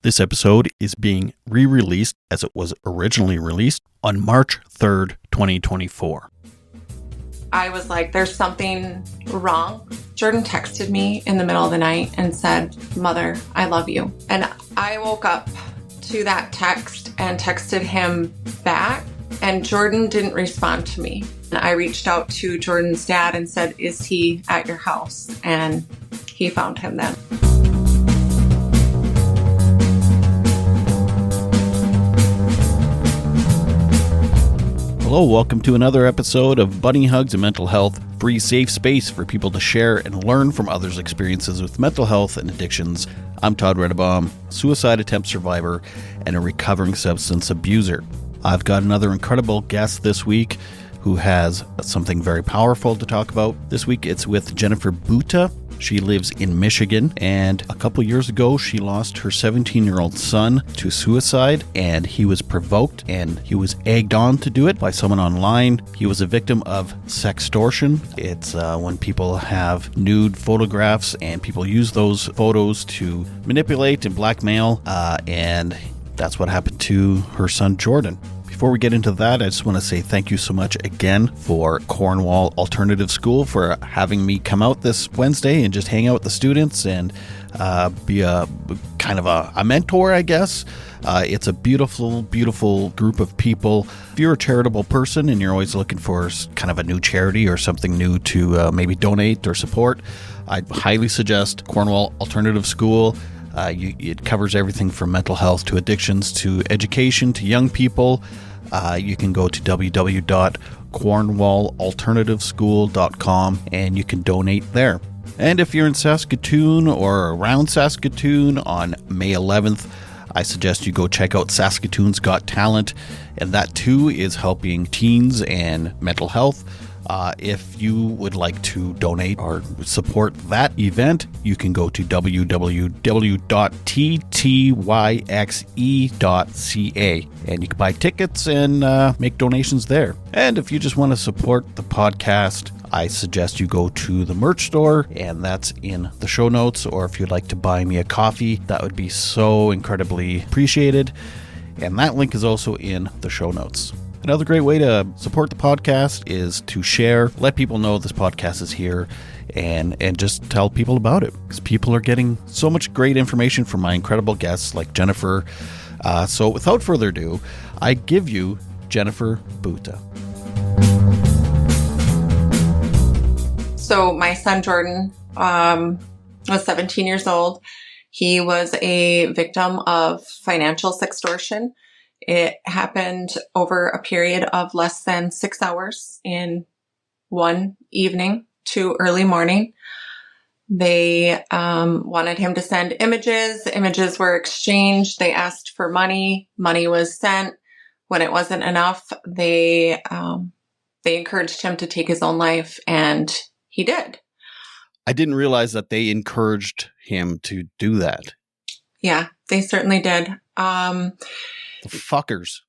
This episode is being re-released as it was originally released on March 3rd, 2024. I was like, there's something wrong. Jordan texted me in the middle of the night and said, "Mother, I love you." And I woke up to that text and texted him back, and Jordan didn't respond to me. And I reached out to Jordan's dad and said, "Is he at your house?" And he found him then. Hello, welcome to another episode of Bunny Hugs and Mental Health, free safe space for people to share and learn from others' experiences with mental health and addictions. I'm Todd Redebaum, suicide attempt survivor and a recovering substance abuser. I've got another incredible guest this week who has something very powerful to talk about. This week it's with Jennifer Buta. She lives in Michigan, and a couple years ago she lost her 17-year-old son to suicide, and he was provoked and he was egged on to do it by someone online. He was a victim of sextortion. It's when people have nude photographs and people use those photos to manipulate and blackmail, and that's what happened to her son Jordan. Before we get into that, I just want to say thank you so much again for Cornwall Alternative School for having me come out this Wednesday and just hang out with the students and be a kind of a mentor, I guess. It's a beautiful, beautiful group of people. If you're a charitable person and you're always looking for kind of a new charity or something new to maybe donate or support, I'd highly suggest Cornwall Alternative School. It covers everything from mental health to addictions to education to young people. You can go to www.cornwallalternativeschool.com and you can donate there. And if you're in Saskatoon or around Saskatoon on May 11th, I suggest you go check out Saskatoon's Got Talent, and that too is helping teens and mental health. If you would like to donate or support that event, you can go to www.ttyxe.ca and you can buy tickets and make donations there. And if you just want to support the podcast, I suggest you go to the merch store, and that's in the show notes. Or if you'd like to buy me a coffee, that would be so incredibly appreciated. And that link is also in the show notes. Another great way to support the podcast is to share, let people know this podcast is here, and just tell people about it, because people are getting so much great information from my incredible guests like Jennifer. So without further ado, I give you Jennifer Buta. So my son Jordan was 17 years old. He was a victim of financial sextortion. It happened over a period of less than 6 hours in one evening to early morning. They wanted him to send images. Images were exchanged. They asked for money. Money was sent. When it wasn't enough, they encouraged him to take his own life, and he did. I didn't realize that they encouraged him to do that. Yeah, they certainly did. The fuckers.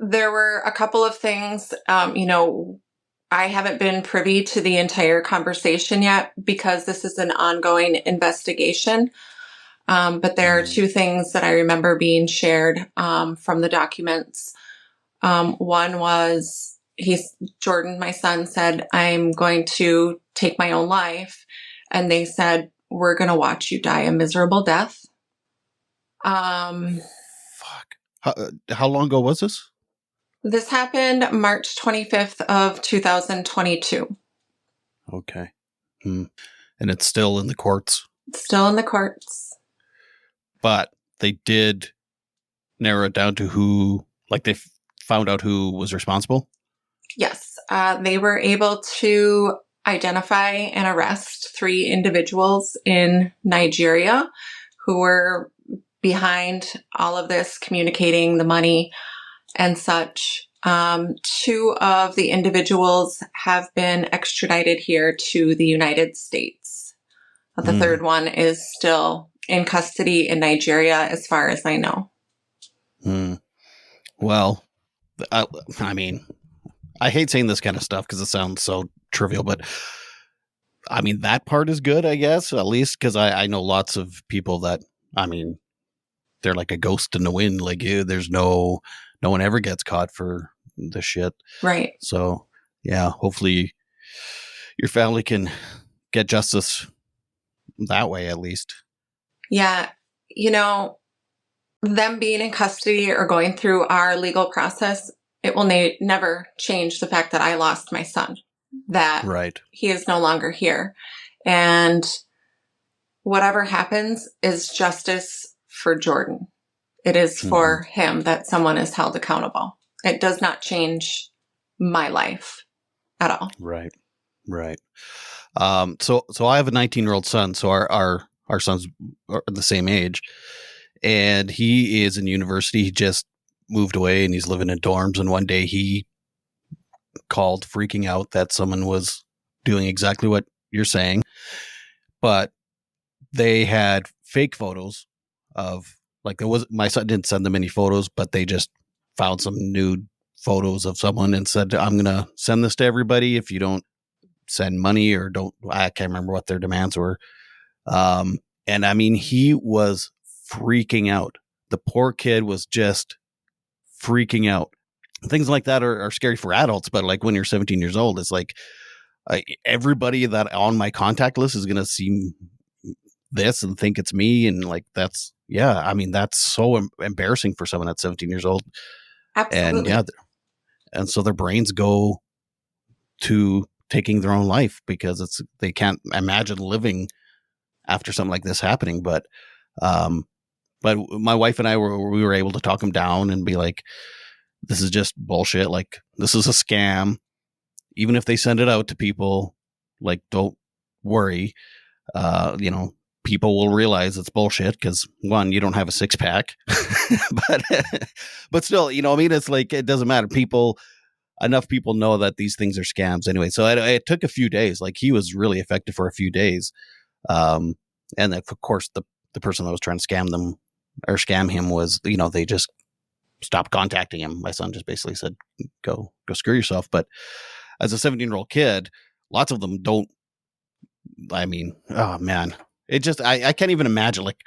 There were a couple of things, I haven't been privy to the entire conversation yet because this is an ongoing investigation. But there are two things that I remember being shared from the documents. One was Jordan, my son, said, "I'm going to take my own life." And they said, "We're going to watch you die a miserable death." How long ago was this? This happened March 25th of 2022. Okay. And it's still in the courts? It's still in the courts. But they did narrow it down to who, like they found out who was responsible? Yes. They were able to identify and arrest 3 individuals in Nigeria who were behind all of this, communicating the money and such. 2 of the individuals have been extradited here to the United States. The third one is still in custody in Nigeria, as far as I know. Well, I mean, I hate saying this kind of stuff because it sounds so trivial, but I mean, that part is good, I guess, at least because I know lots of people that, I mean, they're like a ghost in the wind. Like there's no one ever gets caught for the shit. Right. So yeah, hopefully your family can get justice that way at least. Yeah. Them being in custody or going through our legal process, it will never change the fact that I lost my son, that Right. he is no longer here. And whatever happens is justice for Jordan. It is for him that someone is held accountable. It does not change my life at all. Right. So I have a 19-year-old son. So our sons are the same age, and he is in university. He just moved away and he's living in dorms. And one day he called freaking out that someone was doing exactly what you're saying, but they had fake photos of, like, my son didn't send them any photos, but they just found some nude photos of someone and said, I'm going to send this to everybody if you don't send money or I can't remember what their demands were. And I mean, he was freaking out. The poor kid was just freaking out. Things like that are scary for adults, but like when you're 17 years old, it's like everybody that on my contact list is going to see this and think it's me. And like, that's so embarrassing for someone that's 17 years old. Absolutely. And so their brains go to taking their own life because they can't imagine living after something like this happening. But my wife and I we were able to talk him down and be like, this is just bullshit. Like, this is a scam. Even if they send it out to people, like, don't worry. People will realize it's bullshit because, one, you don't have a six pack, but still, I mean, it's like, it doesn't matter. Enough people know that these things are scams anyway. So it took a few days. Like, he was really affected for a few days. And then, of course, the person that was trying to scam him was, they just stopped contacting him. My son just basically said, go screw yourself. But as a 17-year-old kid, lots of them don't. I mean, oh man, it just, I can't even imagine, like,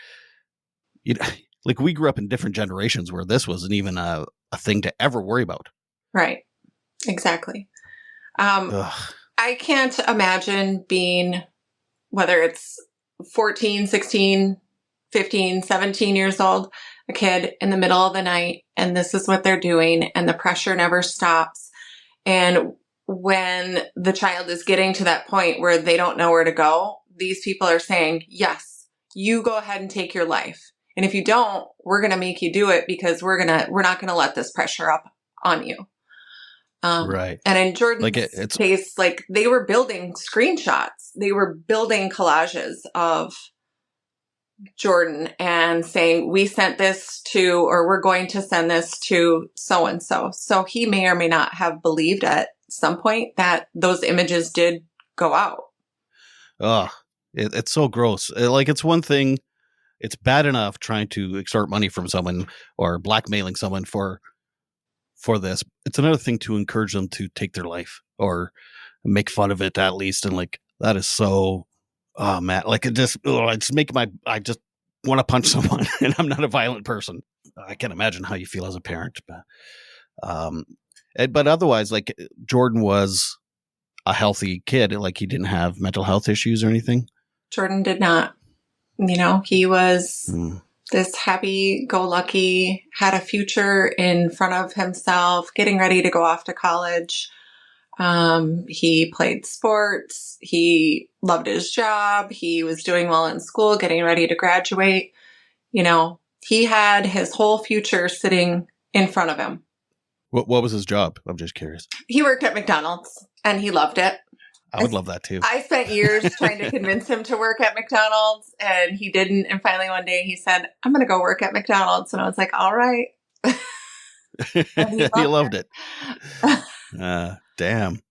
like, we grew up in different generations where this wasn't even a thing to ever worry about. Right. Exactly. I can't imagine being, whether it's 14, 16, 15, 17 years old, a kid in the middle of the night, and this is what they're doing, and the pressure never stops. And when the child is getting to that point where they don't know where to go, these people are saying, yes, you go ahead and take your life. And if you don't, we're going to make you do it because we're not going to let this pressure up on you. Right. And in Jordan's case, like, they were building screenshots. They were building collages of Jordan and saying, we sent this to, or we're going to send this to so-and-so. So he may or may not have believed at some point that those images did go out. It's so gross. Like, it's one thing, it's bad enough trying to extort money from someone or blackmailing someone for this. It's another thing to encourage them to take their life or make fun of it at least. And like, that is so, oh man, like, I just want to punch someone, and I'm not a violent person. I can't imagine how you feel as a parent, but otherwise, like, Jordan was a healthy kid. Like, he didn't have mental health issues or anything. Jordan did not. He was this happy-go-lucky, had a future in front of himself, getting ready to go off to college. He played sports. He loved his job. He was doing well in school, getting ready to graduate. He had his whole future sitting in front of him. What was his job? I'm just curious. He worked at McDonald's and he loved it. I would love that too. I spent years trying to convince him to work at McDonald's, and he didn't. And finally one day he said, I'm going to go work at McDonald's. And I was like, all right. He loved it. Damn.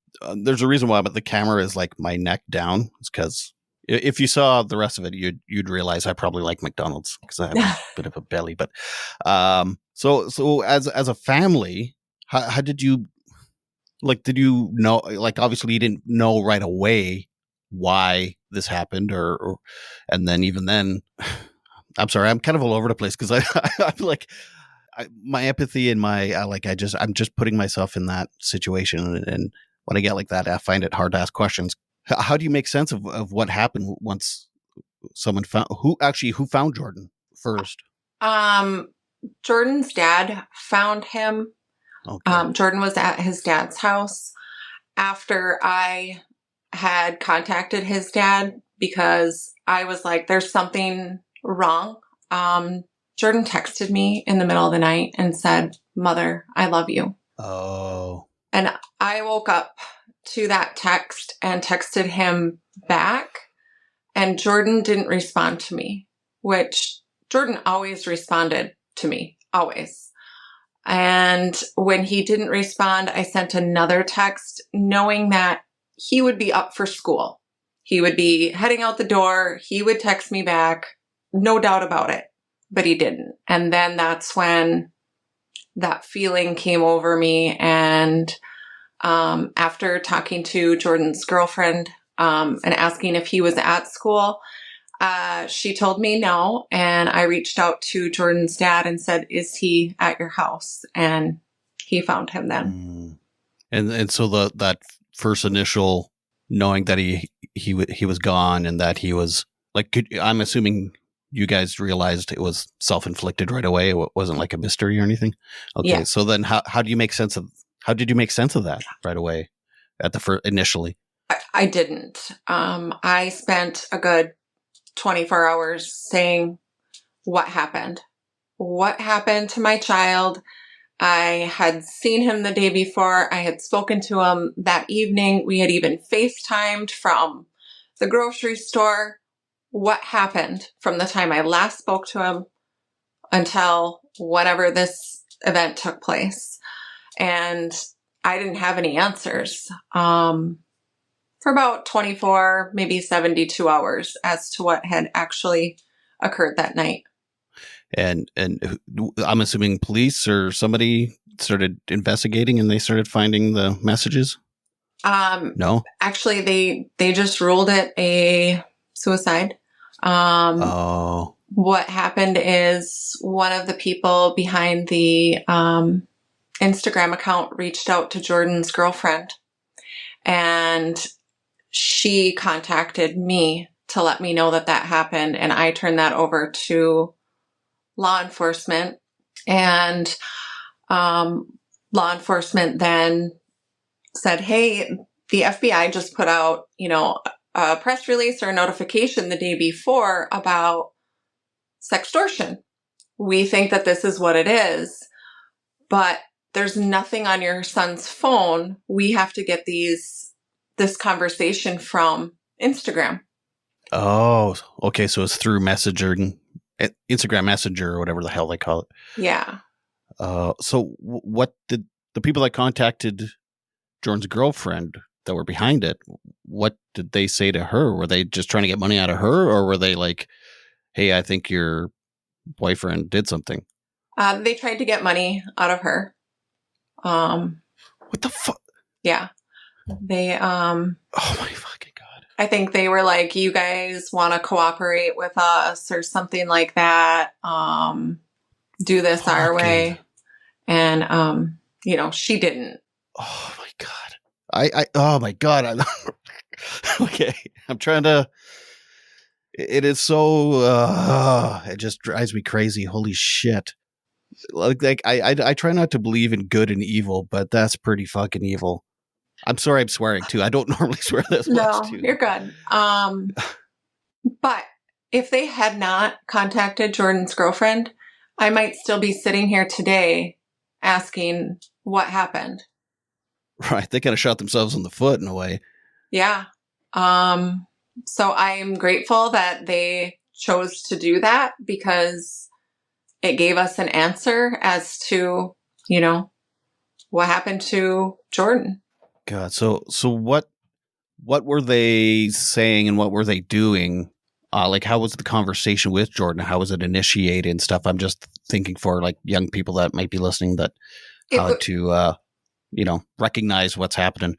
There's a reason why, but the camera is like my neck down. It's because if you saw the rest of it, you'd realize I probably like McDonald's because I have a bit of a belly. But so as a family, how did you, like, did you know, like, obviously you didn't know right away why this happened, or and then even then, I'm sorry. I'm kind of all over the place because I'm like, my empathy and my I'm just putting myself in that situation, and when I get like that, I find it hard to ask questions. How do you make sense of what happened once someone who found Jordan first? Jordan's dad found him. Okay. Jordan was at his dad's house after I had contacted his dad because I was like, there's something wrong. Jordan texted me in the middle of the night and said, "Mother, I love you." Oh. And I woke up to that text and texted him back, and Jordan didn't respond to me, which Jordan always responded to me, always. And when he didn't respond, I sent another text knowing that he would be up for school. He would be heading out the door. He would text me back, no doubt about it, but he didn't. And then that's when that feeling came over me. And after talking to Jordan's girlfriend and asking if he was at school, she told me no. And I reached out to Jordan's dad and said, "Is he at your house?" And he found him then. And so that first initial knowing that he was gone and that he was like, I'm assuming you guys realized it was self-inflicted right away. It wasn't like a mystery or anything. Okay. Yeah. So then how did you make sense of that right away at the first initially? I didn't. I spent a good 24 hours saying what happened to my child. I had seen him the day before. I had spoken to him that evening. We had even FaceTimed from the grocery store. What happened from the time I last spoke to him until whenever this event took place? And I didn't have any answers for about 24, maybe 72 hours as to what had actually occurred that night. And I'm assuming police or somebody started investigating and they started finding the messages? No? Actually, they just ruled it a suicide. What happened is one of the people behind the Instagram account reached out to Jordan's girlfriend, and she contacted me to let me know that happened, and I turned that over to law enforcement, and law enforcement then said, "Hey, the FBI just put out, a press release or a notification the day before about sextortion. We think that this is what it is, but there's nothing on your son's phone. We have to get this conversation from Instagram." Oh, okay. So it's through messaging, Instagram Messenger or whatever the hell they call it. Yeah. So what did the people that contacted Jordan's girlfriend that were behind it, what did they say to her? Were they just trying to get money out of her, or were they like, "Hey, I think your boyfriend did something"? They tried to get money out of her. What the fuck? Yeah. They, oh my fucking God. I think they were like, "You guys want to cooperate with us," or something like that. Do this our way. And, she didn't. Oh my God. Oh my God. Okay. I'm trying to, it is so, it just drives me crazy. Holy shit. Like I try not to believe in good and evil, but that's pretty fucking evil. I'm sorry I'm swearing too. I don't normally swear this much too. No, you're good. But if they had not contacted Jordan's girlfriend, I might still be sitting here today asking what happened. Right. They kind of shot themselves in the foot in a way. Yeah. So I'm grateful that they chose to do that because it gave us an answer as to, what happened to Jordan. God. So what were they saying and what were they doing? Like, how was the conversation with Jordan? How was it initiated and stuff? I'm just thinking for like young people that might be listening that how to, recognize what's happening.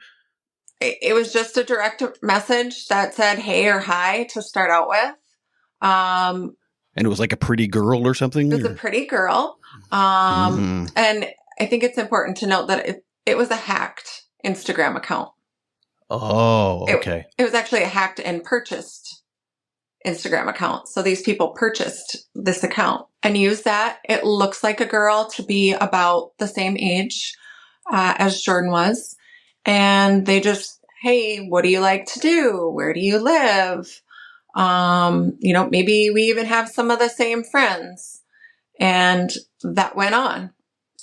It was just a direct message that said, "Hey" or "Hi" to start out with. And it was like a pretty girl or something? It was a pretty girl. Mhm. And I think it's important to note that it was a hacked Instagram account. Oh, okay. It was actually a hacked and purchased Instagram account. So these people purchased this account and used that. It looks like a girl to be about the same age as Jordan was. And they just, hey, what do you like to do? Where do you live? Maybe we even have some of the same friends. And that went on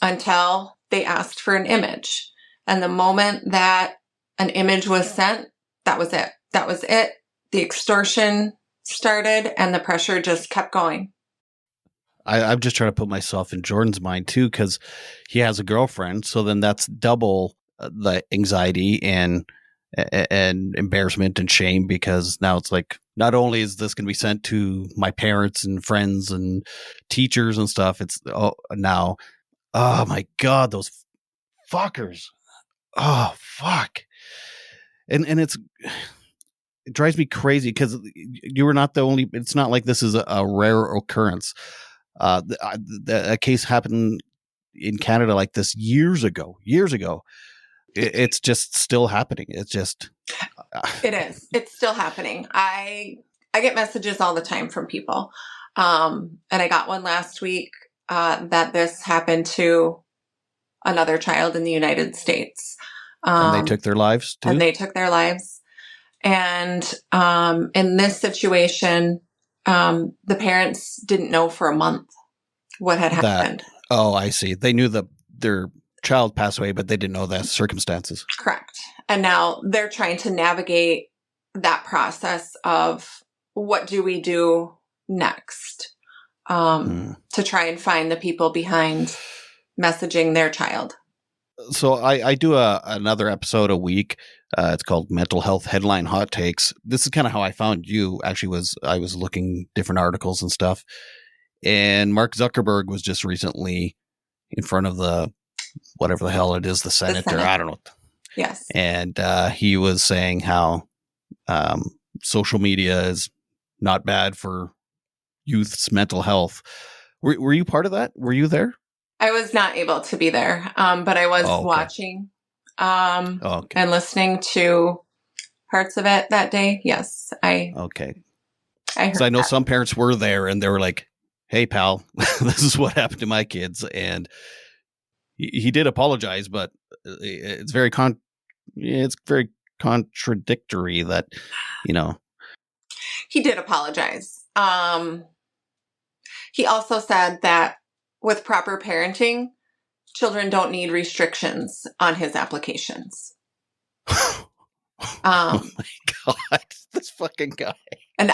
until they asked for an image. And the moment that an image was sent, that was it. That was it. The extortion started and the pressure just kept going. I'm just trying to put myself in Jordan's mind too, because he has a girlfriend. So then that's double the anxiety and embarrassment and shame, because now it's like, not only is this going to be sent to my parents and friends and teachers and stuff, it's now, oh my God, those fuckers. Oh, fuck. And it drives me crazy because you were not the only, it's not like this is a rare occurrence. A case happened in Canada like this years ago. It's just still happening. It's just. It is. It's still happening. I get messages all the time from people. And I got one last week that this happened to another child in the United States. And they took their lives too? And they took their lives. And in this situation, the parents didn't know for a month what had happened. Oh, I see. They knew their child passed away, but they didn't know the circumstances. Correct. And now they're trying to navigate that process of what do we do next to try and find the people behind messaging their child. So I do another episode a week. It's called Mental Health Headline Hot Takes. This is kind of how I found you. Actually, I was looking different articles and stuff. And Mark Zuckerberg was just recently in front of the whatever the hell it is, the Senate, or I don't know. Yes. And he was saying how social media is not bad for youth's mental health. Were you part of that? Were you there? I was not able to be there, but I was watching and listening to parts of it that day. Yes, Okay. I heard. So I know some parents were there and they were like, "Hey, pal, this is what happened to my kids," and he did apologize, but it's very contradictory that, He did apologize. He also said that with proper parenting, children don't need restrictions on his applications. Oh my God, this fucking guy. And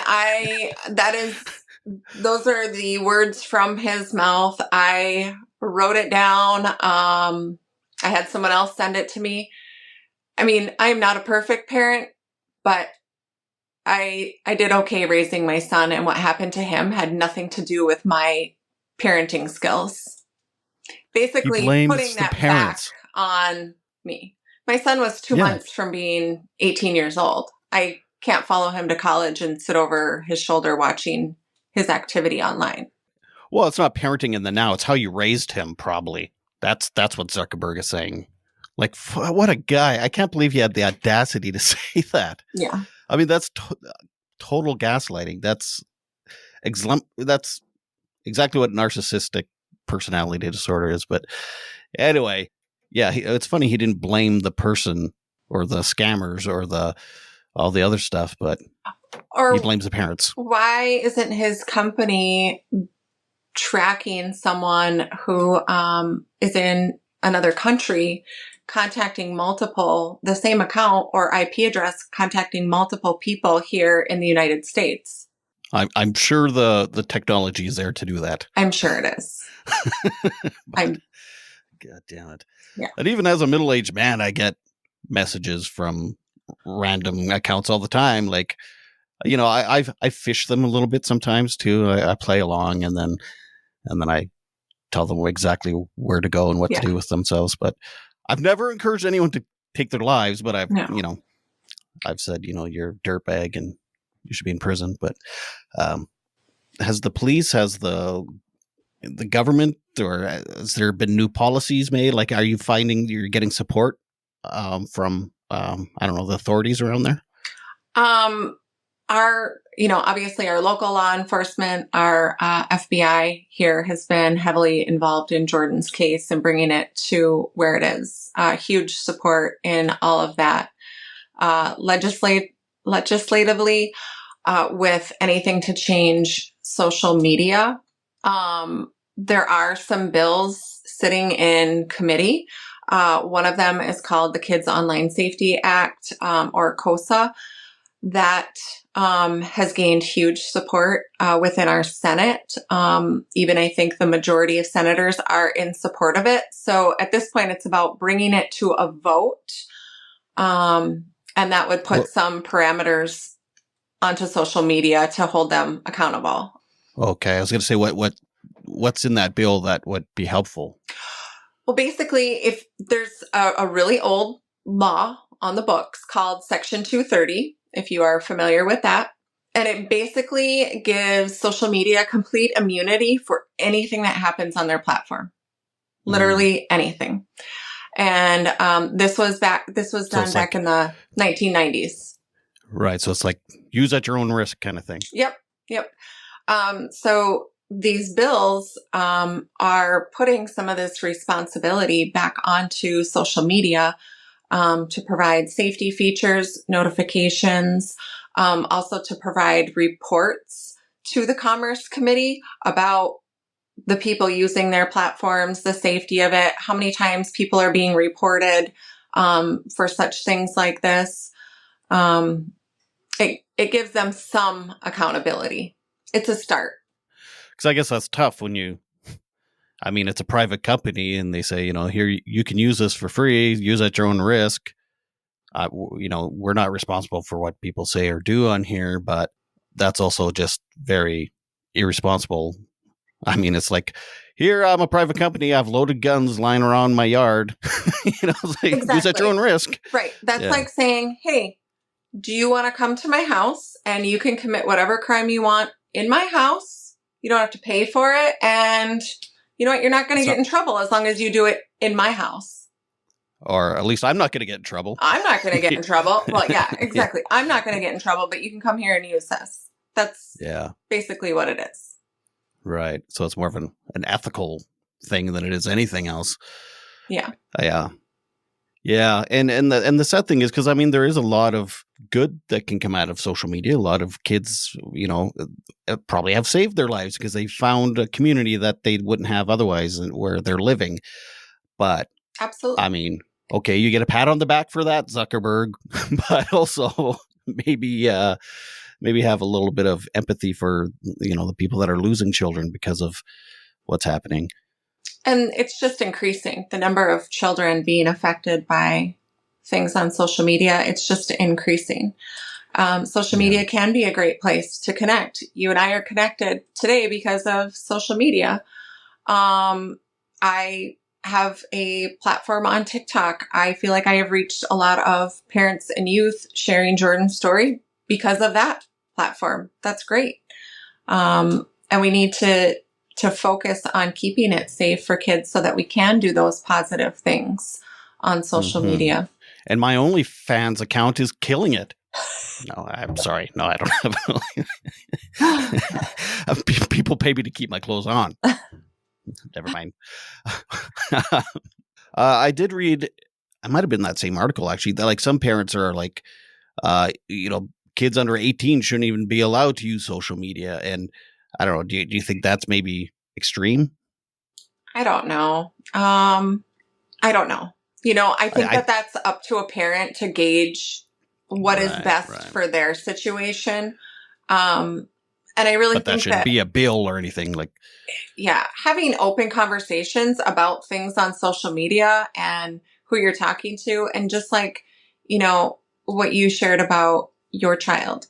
those are the words from his mouth. I wrote it down. I had someone else send it to me. I mean, I'm not a perfect parent, but I did okay raising my son, and what happened to him had nothing to do with my parenting skills. Basically, putting that back on me. My son was 2 months from being 18 years old. I can't follow him to college and sit over his shoulder watching his activity online. Well, it's not parenting in the now. It's how you raised him, probably. That's what Zuckerberg is saying. Like, what a guy. I can't believe he had the audacity to say that. Yeah. I mean, that's total gaslighting. That's exactly what narcissistic personality disorder is. But anyway, yeah, it's funny he didn't blame the person or the scammers or all the other stuff, but he blames the parents. Why isn't his company tracking someone who is in another country, contacting the same account or IP address, contacting multiple people here in the United States? I'm sure the technology is there to do that. I'm sure it is. God damn it. Yeah. And even as a middle-aged man, I get messages from random accounts all the time. Like, I fish them a little bit sometimes too. I play along and then I tell them exactly where to go and what to do with themselves. But I've never encouraged anyone to take their lives, but I've said, you're a dirtbag and you should be in prison. But has the police, has the government, or has there been new policies made? Like, are you finding you're getting support from I don't know, the authorities around there? Obviously our local law enforcement, our FBI here has been heavily involved in Jordan's case and bringing it to where it is. Huge support in all of that. Legislatively, with anything to change social media. There are some bills sitting in committee. One of them is called the Kids Online Safety Act, or KOSA. That has gained huge support within our Senate. Even I think the majority of senators are in support of it. So at this point, it's about bringing it to a vote. And that would put some parameters onto social media to hold them accountable. Okay. I was going to say, what's in that bill that would be helpful? Well, basically, if there's a really old law on the books called Section 230, if you are familiar with that, and it basically gives social media complete immunity for anything that happens on their platform, literally anything. And this was done back in the 1990s. Right. So it's like use at your own risk kind of thing. Yep. So these bills are putting some of this responsibility back onto social media to provide safety features, notifications, also to provide reports to the Commerce Committee about the people using their platforms, the safety of it, how many times people are being reported for such things like this. It gives them some accountability. It's a start. Because I guess that's tough when it's a private company and they say, here, you can use this for free, use at your own risk. We're not responsible for what people say or do on here, but that's also just very irresponsible. I mean, it's like, here, I'm a private company. I have loaded guns lying around my yard. It's like, exactly. Use at your own risk. Right. That's like saying, hey, do you want to come to my house and you can commit whatever crime you want in my house? You don't have to pay for it. And you know what? You're not going to get in trouble as long as you do it in my house. Or at least I'm not going to get in trouble. I'm not going to get in trouble. Well, yeah, exactly. I'm not going to get in trouble, but you can come here and use this. That's basically what it is. Right. So it's more of an ethical thing than it is anything else. Yeah. Yeah. And the sad thing is, because there is a lot of good that can come out of social media. A lot of kids, probably have saved their lives because they found a community that they wouldn't have otherwise where they're living. But absolutely. Okay, you get a pat on the back for that, Zuckerberg, but also maybe have a little bit of empathy for, the people that are losing children because of what's happening. And it's just increasing. The number of children being affected by things on social media, it's just increasing. Social media can be a great place to connect. You and I are connected today because of social media. I have a platform on TikTok. I feel like I have reached a lot of parents and youth sharing Jordan's story because of that platform. That's great. And we need to focus on keeping it safe for kids so that we can do those positive things on social media. And my OnlyFans account is killing it. No, I'm sorry. No, I don't have people pay me to keep my clothes on. Never mind. I did read, I might have been that same article actually, that like some parents are like, kids under 18 shouldn't even be allowed to use social media. And I don't know, do you think that's maybe extreme? I don't know. I don't know. I think that's up to a parent to gauge what is best for their situation. And I really think that shouldn't be a bill or anything like. Yeah. Having open conversations about things on social media and who you're talking to, and just like, what you shared about your child,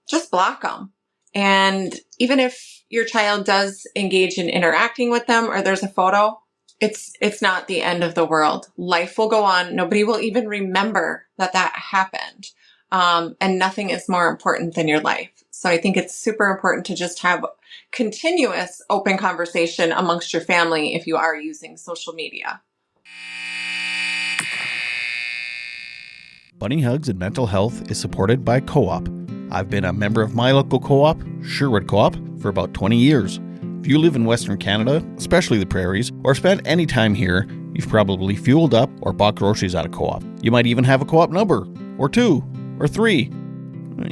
just block them. And even if your child does engage in interacting with them or there's a photo, it's not the end of the world. Life will go on. Nobody will even remember that happened. And nothing is more important than your life. So I think it's super important to just have continuous open conversation amongst your family if you are using social media. Bunny Hugs and Mental Health is supported by Co-op. I've been a member of my local co-op, Sherwood Co-op, for about 20 years. If you live in Western Canada, especially the prairies, or spent any time here, you've probably fueled up or bought groceries at a co-op. You might even have a co-op number, or 2, or 3.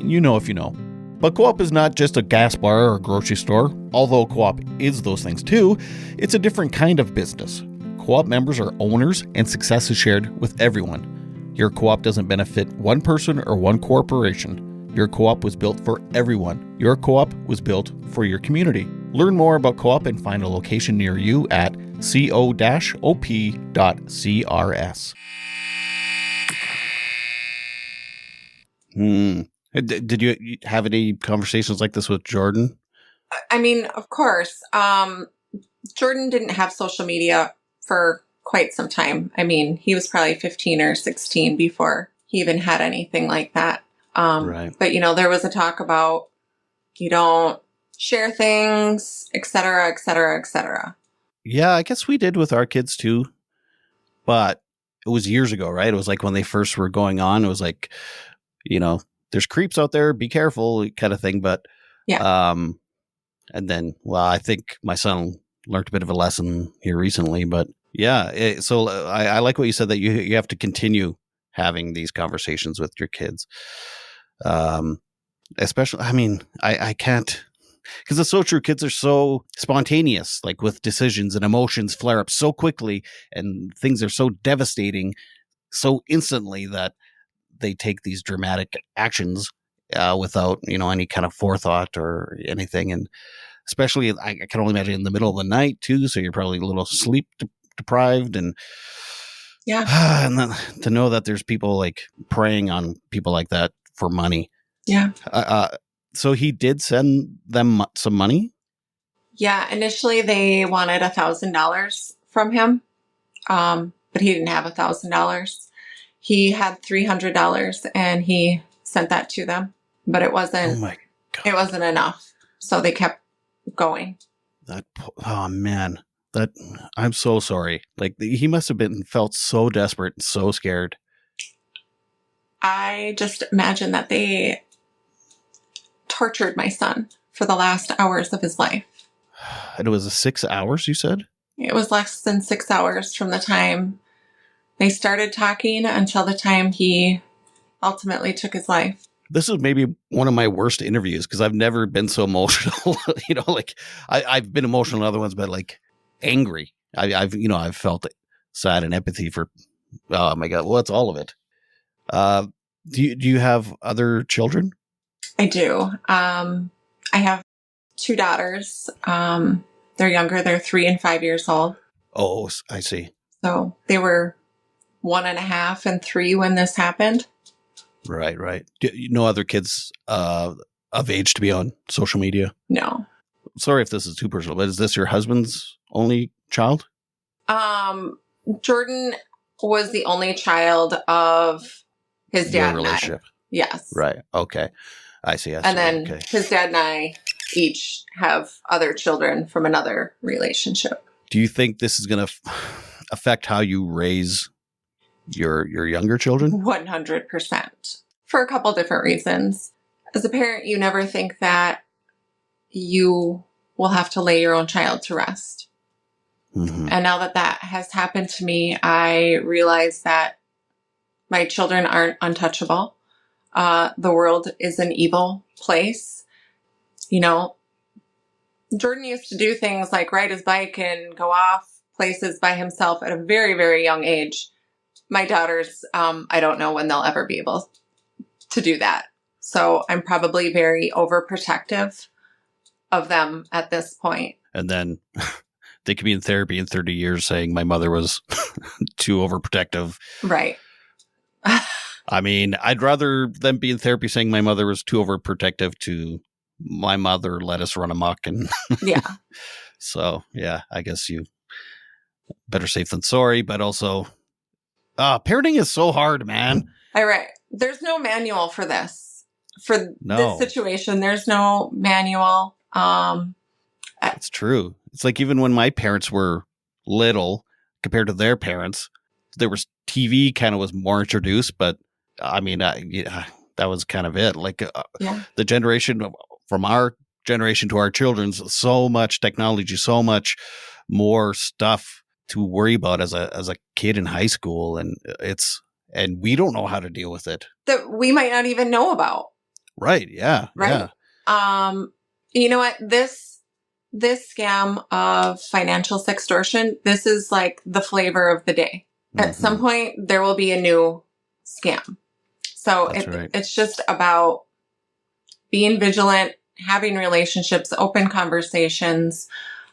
You know if you know. But co-op is not just a gas bar or a grocery store. Although co-op is those things too, it's a different kind of business. Co-op members are owners and success is shared with everyone. Your co-op doesn't benefit one person or one corporation. Your co-op was built for everyone. Your co-op was built for your community. Learn more about co-op and find a location near you at co-op.crs. Did you have any conversations like this with Jordan? I mean, of course. Jordan didn't have social media for quite some time. I mean, he was probably 15 or 16 before he even had anything like that. Right. But, there was a talk about you don't share things, et cetera, et cetera, et cetera. Yeah, I guess we did with our kids too. But it was years ago, right? It was like when they first were going on. It was like, there's creeps out there, be careful kind of thing. But, yeah. And then, I think my son learned a bit of a lesson here recently, but yeah. So I like what you said that you have to continue having these conversations with your kids. Especially, I can't, because it's so true. Kids are so spontaneous, like with decisions and emotions flare up so quickly and things are so devastating so instantly that they take these dramatic actions without, any kind of forethought or anything. And especially, I can only imagine in the middle of the night too. So you're probably a little sleep deprived and yeah. And then to know that there's people like preying on people like that for money. Yeah. So he did send them some money? Yeah. Initially, they wanted $1,000 from him, but he didn't have $1,000. He had $300, and he sent that to them, but it wasn't. Oh my God. It wasn't enough, so they kept going. Oh man, I'm so sorry. Like he must have felt so desperate and so scared. I just imagine that they tortured my son for the last hours of his life. And it was 6 hours, you said? It was less than 6 hours from the time they started talking until the time he ultimately took his life. This is maybe one of my worst interviews because I've never been so emotional. Like I've been emotional in other ones, but like angry. I've felt sad and empathy for, oh my God, it's all of it. Do you have other children? I do. I have 2 daughters. They're younger. They're 3 and 5 years old. Oh, I see. So they were 1.5 and 3 when this happened. Right. No other kids of age to be on social media? No. Sorry if this is too personal, but is this your husband's only child? Jordan was the only child of his dad and relationship. Yes. Right. Okay. I see. And then his dad and I each have other children from another relationship. Do you think this is going to affect how you raise your younger children? 100%. For a couple different reasons. As a parent, you never think that you will have to lay your own child to rest. Mm-hmm. And now that has happened to me, I realize that my children aren't untouchable. The world is an evil place. Jordan used to do things like ride his bike and go off places by himself at a very, very young age. My daughters, I don't know when they'll ever be able to do that. So I'm probably very overprotective of them at this point. And then they could be in therapy in 30 years saying my mother was too overprotective. Right. I mean, I'd rather them be in therapy saying my mother was too overprotective to my mother let us run amok. And yeah. So, yeah, I guess you better safe than sorry, but also parenting is so hard, man. All right. There's no manual for this. For No. this situation, there's no manual. It's true. It's like even when my parents were little compared to their parents, there was TV kind of was more introduced, but I mean, yeah, that was kind of it. Like the generation from our generation to our children's, so much technology, so much more stuff to worry about as a kid in high school, and we don't know how to deal with it. That we might not even know about. Right. Yeah. Right. Yeah. You know what? This scam of financial sextortion, this is like the flavor of the day. At some point, there will be a new scam. So it's just about being vigilant, having relationships, open conversations.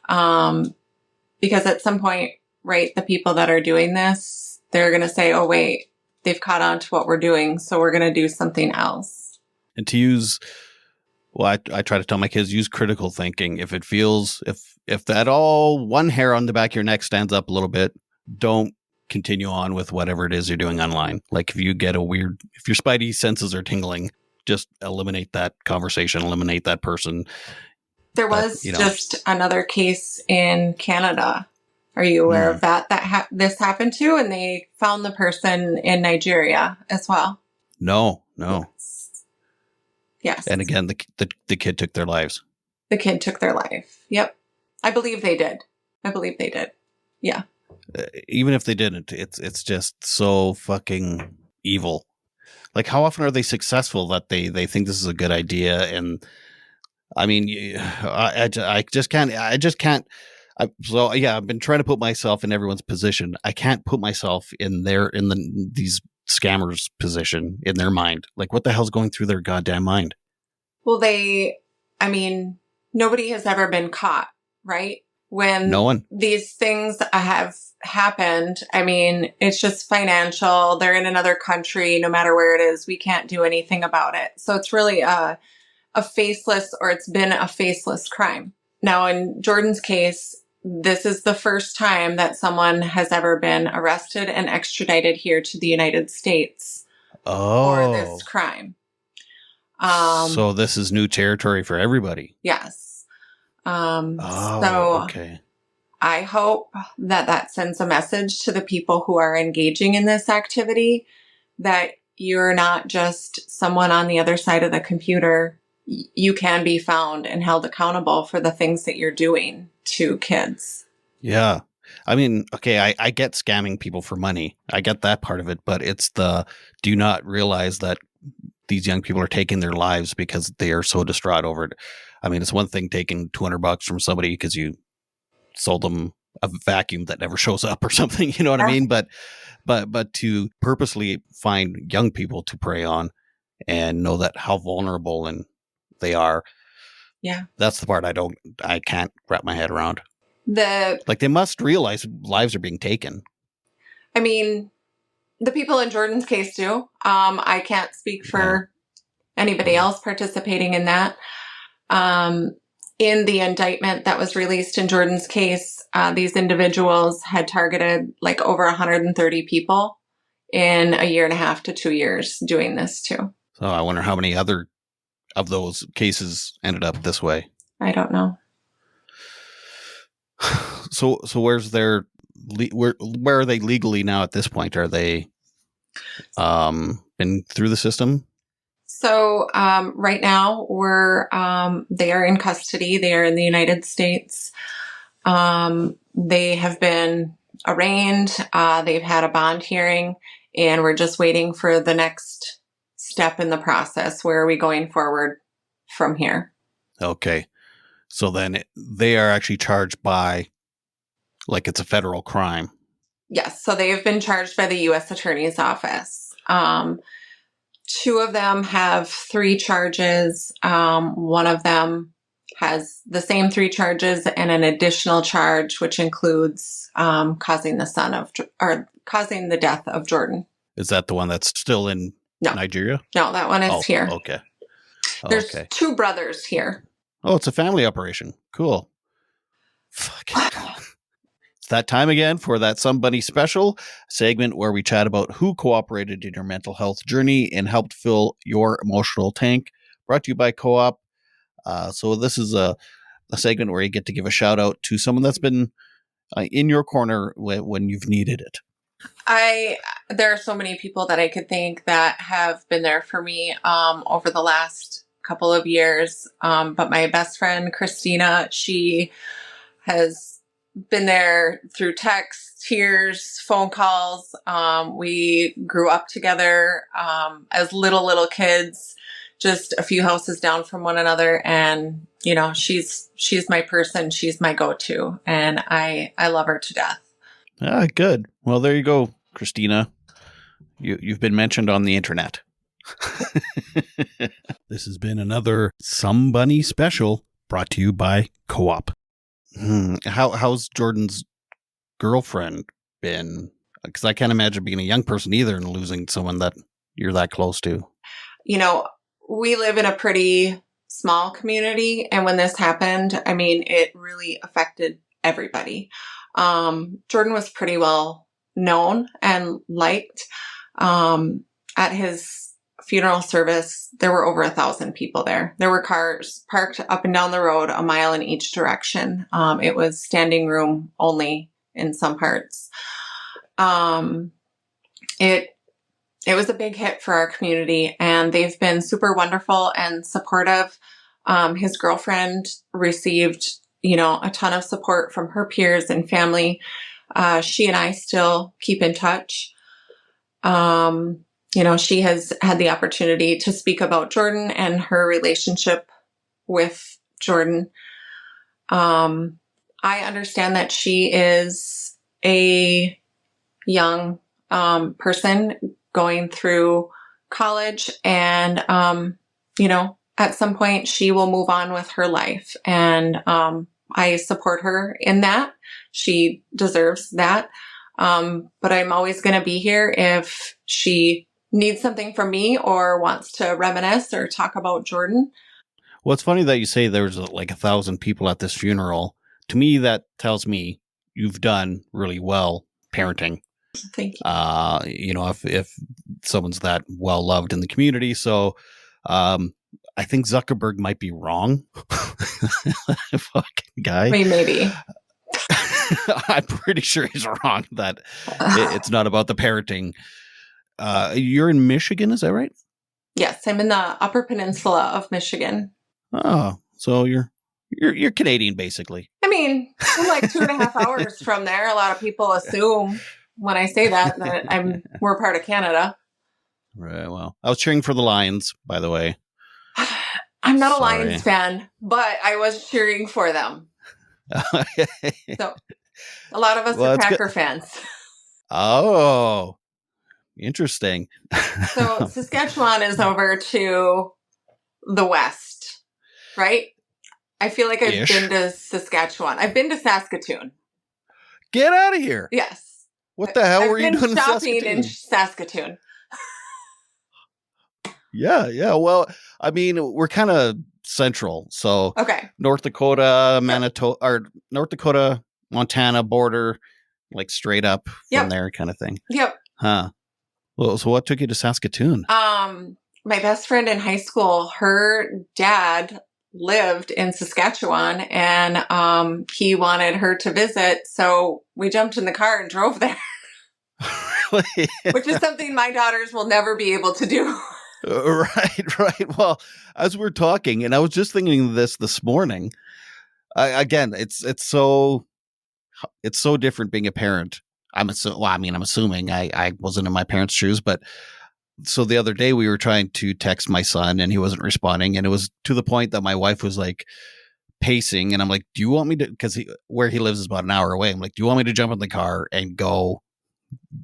Because at some point, right, the people that are doing this, they're going to say, oh, wait, they've caught on to what we're doing, so we're going to do something else. And to use, well, I try to tell my kids, use critical thinking. If it feels, if that all one hair on the back of your neck stands up a little bit, don't continue on with whatever it is you're doing online. Like if you get if your spidey senses are tingling, just eliminate that conversation, eliminate that person. There was just another case in Canada. Are you aware of that? This happened to, and they found the person in Nigeria as well. No. Yes. And again, the kid took their lives. The kid took their life. Yep. I believe they did. Yeah. Even if they didn't, it's just so fucking evil. Like, how often are they successful that they think this is a good idea? And I mean, I just can't. So yeah, I've been trying to put myself in everyone's position. I can't put myself in these scammers' position in their mind. Like, what the hell's going through their goddamn mind? Well, nobody has ever been caught, right? When no one. These things have happened, I mean, it's just financial. They're in another country. No matter where it is, we can't do anything about it. So it's really a faceless, or it's been a faceless crime. Now, in Jordan's case, this is the first time that someone has ever been arrested and extradited here to the United States for this crime. So this is new territory for everybody. Yes. Okay. I hope that sends a message to the people who are engaging in this activity, that you're not just someone on the other side of the computer. You can be found and held accountable for the things that you're doing to kids. Yeah. I mean, okay, I get scamming people for money. I get that part of it, but it's do you not realize that these young people are taking their lives because they are so distraught over it? I mean, it's one thing taking $200 from somebody because you sold them a vacuum that never shows up or something, you know what I mean? But to purposely find young people to prey on and know that how vulnerable and they are. Yeah. That's the part I can't wrap my head around. They must realize lives are being taken. I mean, the people in Jordan's case do. I can't speak for anybody else participating in that. In the indictment that was released in Jordan's case, these individuals had targeted like over 130 people in a year and a half to 2 years doing this too. So I wonder how many other of those cases ended up this way. I don't know. So where's where are they legally now at this point? Are they been through the system? So right now they are in custody. They are in the United States. They have been arraigned. They've had a bond hearing, and we're just waiting for the next step in the process. Where are we going forward from here? Okay. So then they are actually charged by, like, it's a federal crime. Yes. So they have been charged by the U.S. Attorney's Office. 2 of them have 3 charges. One of them has the same 3 charges and an additional charge, which includes causing causing the death of Jordan. Is that the one that's still in Nigeria? No, that one is here. Okay. There's 2 brothers here. Oh, it's a family operation. Cool. Fuck. that time again for that Somebody Special segment where we chat about who cooperated in your mental health journey and helped fill your emotional tank. Brought to you by Co-op. So this is a segment where you get to give a shout out to someone that's been in your corner when you've needed it. There are so many people that I could thank that have been there for me over the last couple of years. But my best friend, Christina, she has been there through text, tears, phone calls. We grew up together as little kids, just a few houses down from one another. And, you know, she's my person. She's my go-to. And I love her to death. Ah, good. Well, there you go, Christina. You've been mentioned on the internet. This has been another Somebody Special brought to you by Co-op. How's Jordan's girlfriend been? Because I can't imagine being a young person either and losing someone that you're that close to. You know, we live in a pretty small community. And when this happened, I mean, it really affected everybody. Jordan was pretty well known and liked. At his funeral service, there were over 1,000 people there. There were cars parked up and down the road a mile in each direction. It was standing room only in some parts. It was a big hit for our community, and they've been super wonderful and supportive. His girlfriend received, you know, a ton of support from her peers and family. She and I still keep in touch. You know, she has had the opportunity to speak about Jordan and her relationship with Jordan. I understand that she is a young person going through college, and, you know, at some point she will move on with her life. And I support her in that. She deserves that. But I'm always going to be here if she needs something from me or wants to reminisce or talk about Jordan. Well, it's funny that you say there's like 1,000 people at this funeral. To me, that tells me you've done really well parenting. Thank you. You know, if someone's that well loved in the community. So I think Zuckerberg might be wrong. Fucking guy. I mean, maybe. I'm pretty sure he's wrong that it's not about the parenting. You're in Michigan, is that right? Yes, I'm in the Upper Peninsula of Michigan. Oh, so you're Canadian, basically. I mean, I'm like 2.5 hours from there. A lot of people assume when I say that we're part of Canada. Right. Well, I was cheering for the Lions, by the way. I'm not a Lions fan, but I was cheering for them. So a lot of us are Packer fans. Oh, interesting. So Saskatchewan is over to the west, right? I feel like I've been to Saskatchewan. I've been to Saskatoon. Get out of here. Yes. What the hell were you doing in Saskatoon? Yeah. Well, I mean, we're kind of central. So North Dakota, Manitoba, or North Dakota, Montana border, like straight up from there kind of thing. Yep. Huh. Well, so what took you to Saskatoon? My best friend in high school, her dad lived in Saskatchewan, and he wanted her to visit. So we jumped in the car and drove there. Really? Which is something my daughters will never be able to do. Right. Well, as we're talking, and I was just thinking this morning, again, it's so different being a parent. I'm assuming I wasn't in my parents' shoes, but so the other day we were trying to text my son and he wasn't responding, and it was to the point that my wife was like pacing, and I'm like, do you want me to, because where he lives is about an hour away. I'm like, do you want me to jump in the car and go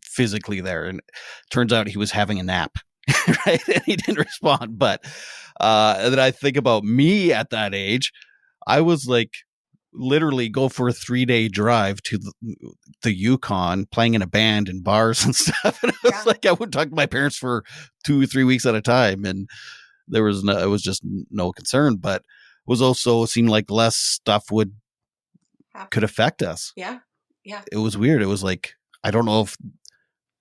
physically there? And turns out he was having a nap. Right. And he didn't respond. But then I think about me at that age, I was like literally go for a 3-day drive to the Yukon, playing in a band and bars and stuff. And it was like I would talk to my parents for 2 or 3 weeks at a time, and it was just no concern. But it was also seemed like less stuff could affect us. Yeah. Yeah. It was weird. It was like, I don't know if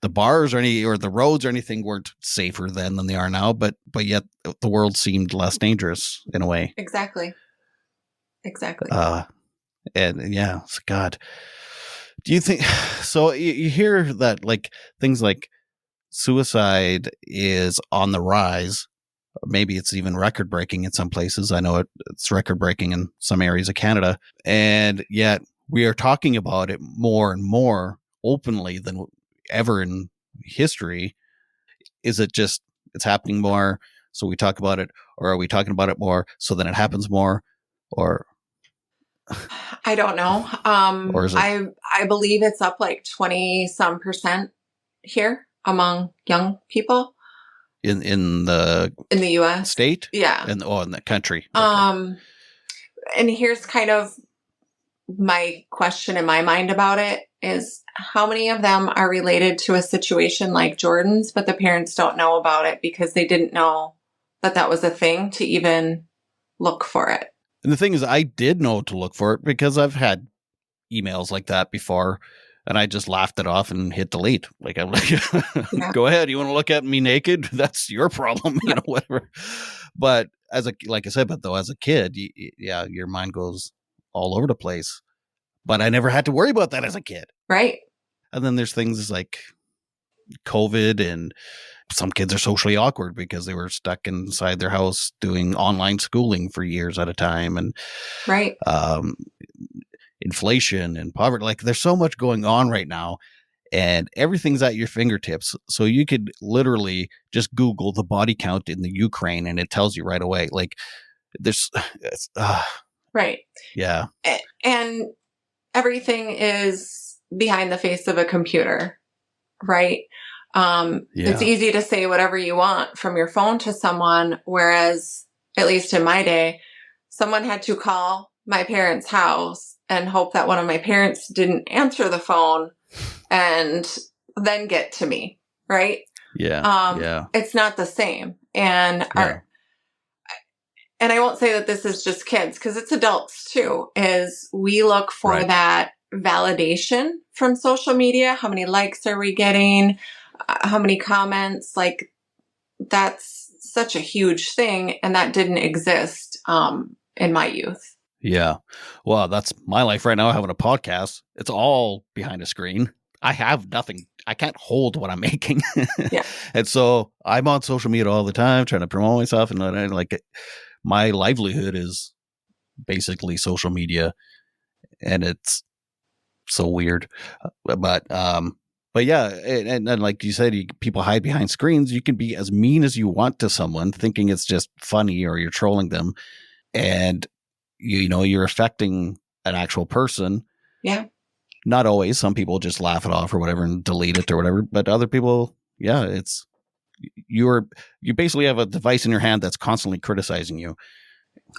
the bars or the roads or anything weren't safer then than they are now, but yet the world seemed less dangerous in a way. Exactly. And yeah, it's God. Do you think so? You hear that like things like suicide is on the rise. Maybe it's even record breaking in some places. I know it's record breaking in some areas of Canada. And yet we are talking about it more and more openly than ever in history. Is it just it's happening more, so we talk about it, or are we talking about it more so then it happens more? Or I don't know. Or is it I believe it's up like 20 some percent here among young people in the US state? Yeah. In the country. Okay. And here's kind of my question in my mind about it is how many of them are related to a situation like Jordan's, but the parents don't know about it because they didn't know that was a thing to even look for it. And the thing is, I did know to look for it because I've had emails like that before, and I just laughed it off and hit delete. Like, I'm like, go ahead. You want to look at me naked? That's your problem, whatever. But like I said, as a kid, your mind goes all over the place. But I never had to worry about that as a kid. Right. And then there's things like COVID, and some kids are socially awkward because they were stuck inside their house doing online schooling for years at a time. And right. Inflation and poverty. Like, there's so much going on right now, and everything's at your fingertips. So you could literally just Google the body count in the Ukraine and it tells you right away. Like, right. Yeah. And everything is behind the face of a computer, right? It's easy to say whatever you want from your phone to someone, whereas, at least in my day, someone had to call my parents' house and hope that one of my parents didn't answer the phone and then get to me, right? Yeah. It's not the same. And and I won't say that this is just kids, because it's adults too, is we look for that validation from social media. How many likes are we getting? How many comments? Like, that's such a huge thing. And that didn't exist in my youth. Yeah. Well, that's my life right now, having a podcast. It's all behind a screen. I have nothing. I can't hold what I'm making. And so I'm on social media all the time trying to promote myself. And like, my livelihood is basically social media, and it's so weird. But yeah. And like you said, people hide behind screens. You can be as mean as you want to someone, thinking it's just funny or you're trolling them. And you're affecting an actual person. Yeah. Not always. Some people just laugh it off or whatever and delete it or whatever. But other people, it's you basically have a device in your hand that's constantly criticizing you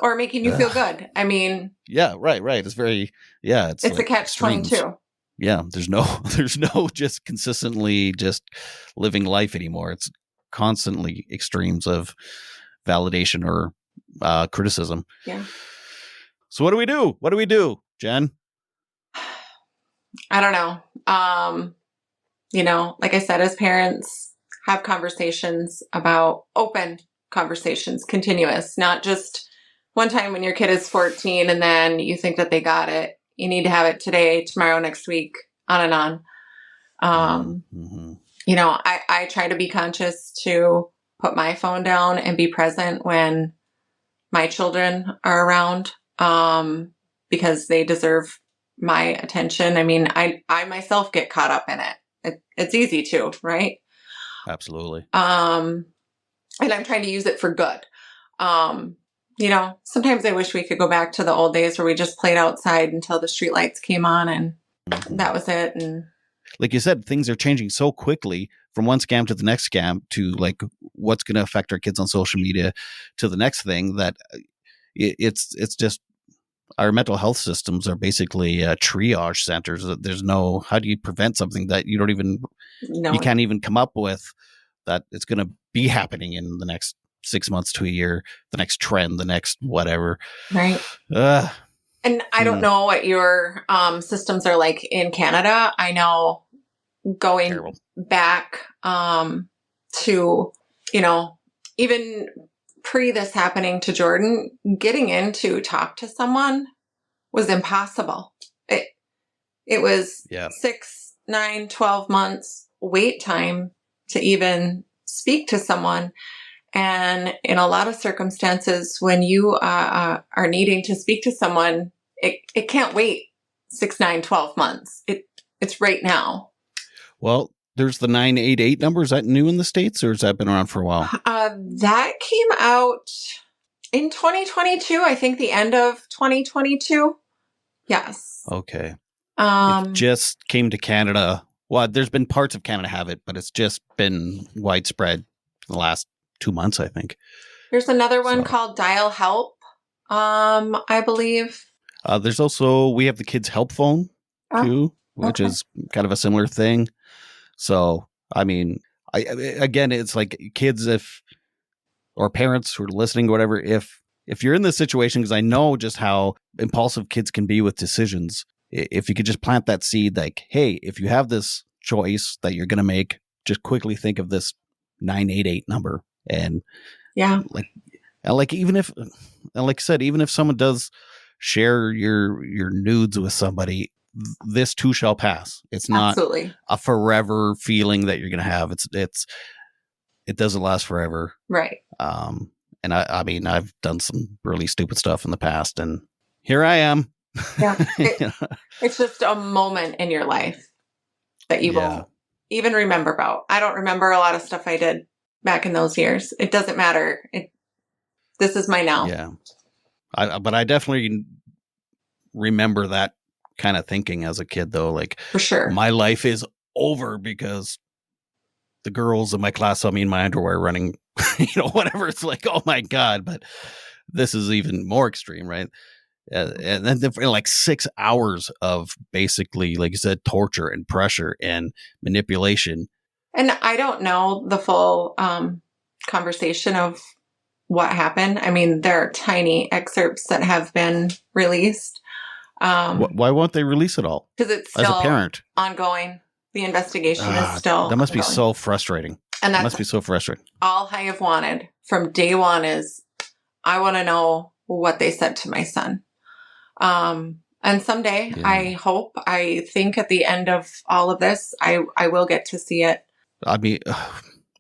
or making you feel good. I mean, right. It's very it's like a catch-22. Yeah, there's no just consistently just living life anymore. It's constantly extremes of validation or criticism. Yeah. So what do we do? What do we do, Jen? I don't know. Like I said, as parents, have conversations about open conversations, continuous, not just one time when your kid is 14 and then you think that they got it. You need to have it today, tomorrow, next week, on and on. I try to be conscious to put my phone down and be present when my children are around, because they deserve my attention. I mean, I myself get caught up in it. It's easy to, right? Absolutely. And I'm trying to use it for good. Sometimes I wish we could go back to the old days where we just played outside until the streetlights came on and that was it. And like you said, things are changing so quickly from one scam to the next scam to like what's going to affect our kids on social media to the next thing, that it's just our mental health systems are basically triage centers. There's no, how do you prevent something that you don't even, you can't even come up with that it's going to be happening in the next 6 months to a year, the next trend, the next whatever. Right. And I don't know what your systems are like in Canada. I know going Terrible. back to, even pre this happening to Jordan, getting in to talk to someone was impossible. It was 6, 9, 12 months wait time to even speak to someone. And in a lot of circumstances, when you are needing to speak to someone, it can't wait 6, 9, 12 months. It's right now. Well, there's the 988 number. Is that new in the States, or has that been around for a while? That came out in 2022. I think the end of 2022. Yes. Okay. It just came to Canada. Well, there's been parts of Canada have it, but it's just been widespread in the last 2 months, I think. There's another one called Dial Help, I believe. There's also, we have the Kids Help Phone, too, which is kind of a similar thing. So, I mean, again, it's like kids, or parents who are listening, whatever, if you're in this situation, because I know just how impulsive kids can be with decisions, if you could just plant that seed, like, hey, if you have this choice that you're going to make, just quickly think of this 988 number. And like even if, like I said, even if someone does share your nudes with somebody, this too shall pass. It's not a forever feeling that you're going to have. It doesn't last forever. Right. And I mean, I've done some really stupid stuff in the past, and here I am. Yeah. It's just a moment in your life that you won't even remember about. I don't remember a lot of stuff I did back in those years. It doesn't matter. This is my now. Yeah. But I definitely remember that kind of thinking as a kid, though. Like, for sure, my life is over because the girls in my class saw me in my underwear running, whatever. It's like, oh my God. But this is even more extreme, right? And then for like 6 hours of basically, like you said, torture and pressure and manipulation. And I don't know the full conversation of what happened. I mean, there are tiny excerpts that have been released. Why won't they release it all? Because it's still as a parent ongoing. The investigation is still that must ongoing. Be so frustrating. And that must be so frustrating. All I have wanted from day one is I want to know what they said to my son. And someday I think at the end of all of this, I will get to see it. I mean,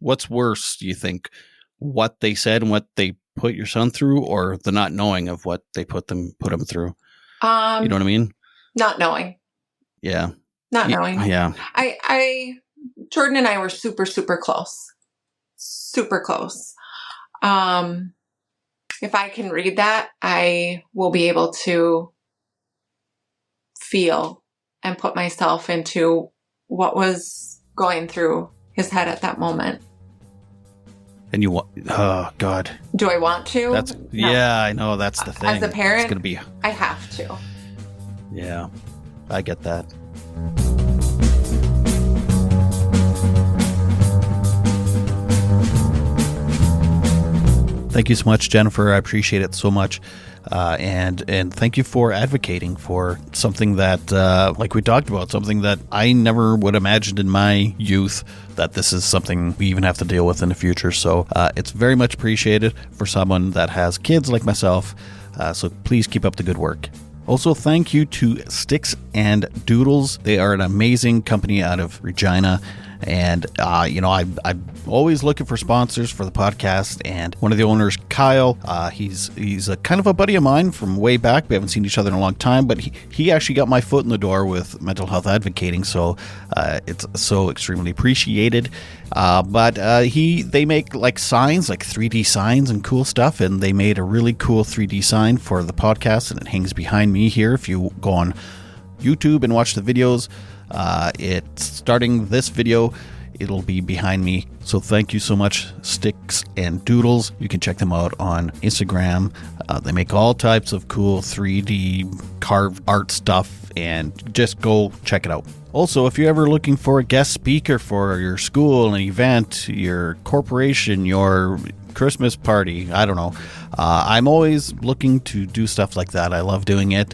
what's worse, do you think? What they said and what they put your son through, or the not knowing of what they put him through? You know what I mean? Not knowing. Yeah. Not knowing. Yeah. Jordan and I were super, super close. Super close. If I can read that, I will be able to feel and put myself into what was going through his head at that moment. And you want, oh God. Do I want to? No. Yeah, I know. That's the thing. As a parent, it's gonna be, I have to. Yeah, I get that. Thank you so much, Jennifer. I appreciate it so much. And thank you for advocating for something that, like we talked about, something that I never would have imagined in my youth that this is something we even have to deal with in the future. So it's very much appreciated for someone that has kids like myself. So please keep up the good work. Also, thank you to Sticks and Doodles. They are an amazing company out of Regina. And, I'm always looking for sponsors for the podcast. And one of the owners, Kyle, he's a kind of a buddy of mine from way back. We haven't seen each other in a long time, but he actually got my foot in the door with mental health advocating. So it's so extremely appreciated. But they make like signs, like 3D signs and cool stuff. And they made a really cool 3D sign for the podcast, and it hangs behind me here. If you go on YouTube and watch the videos, it's starting this video, it'll be behind me. So thank you so much, Sticks and Doodles. You can check them out on Instagram. They make all types of cool 3D carved art stuff, and just go check it out. Also, if you're ever looking for a guest speaker for your school, an event, your corporation, your Christmas party. I don't know. I'm always looking to do stuff like that. I love doing it.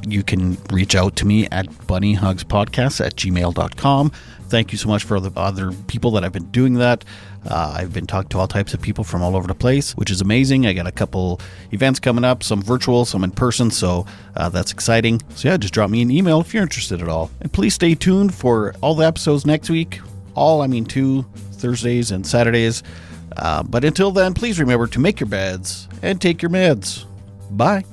You can reach out to me at bunnyhugspodcast@gmail.com. Thank you so much for the other people that I've been doing that. I've been talking to all types of people from all over the place, which is amazing. I got a couple events coming up, some virtual, some in person, so that's exciting. So yeah, just drop me an email if you're interested at all. And please stay tuned for all the episodes next week. 2 Thursdays and Saturdays. But until then, please remember to make your beds and take your meds. Bye.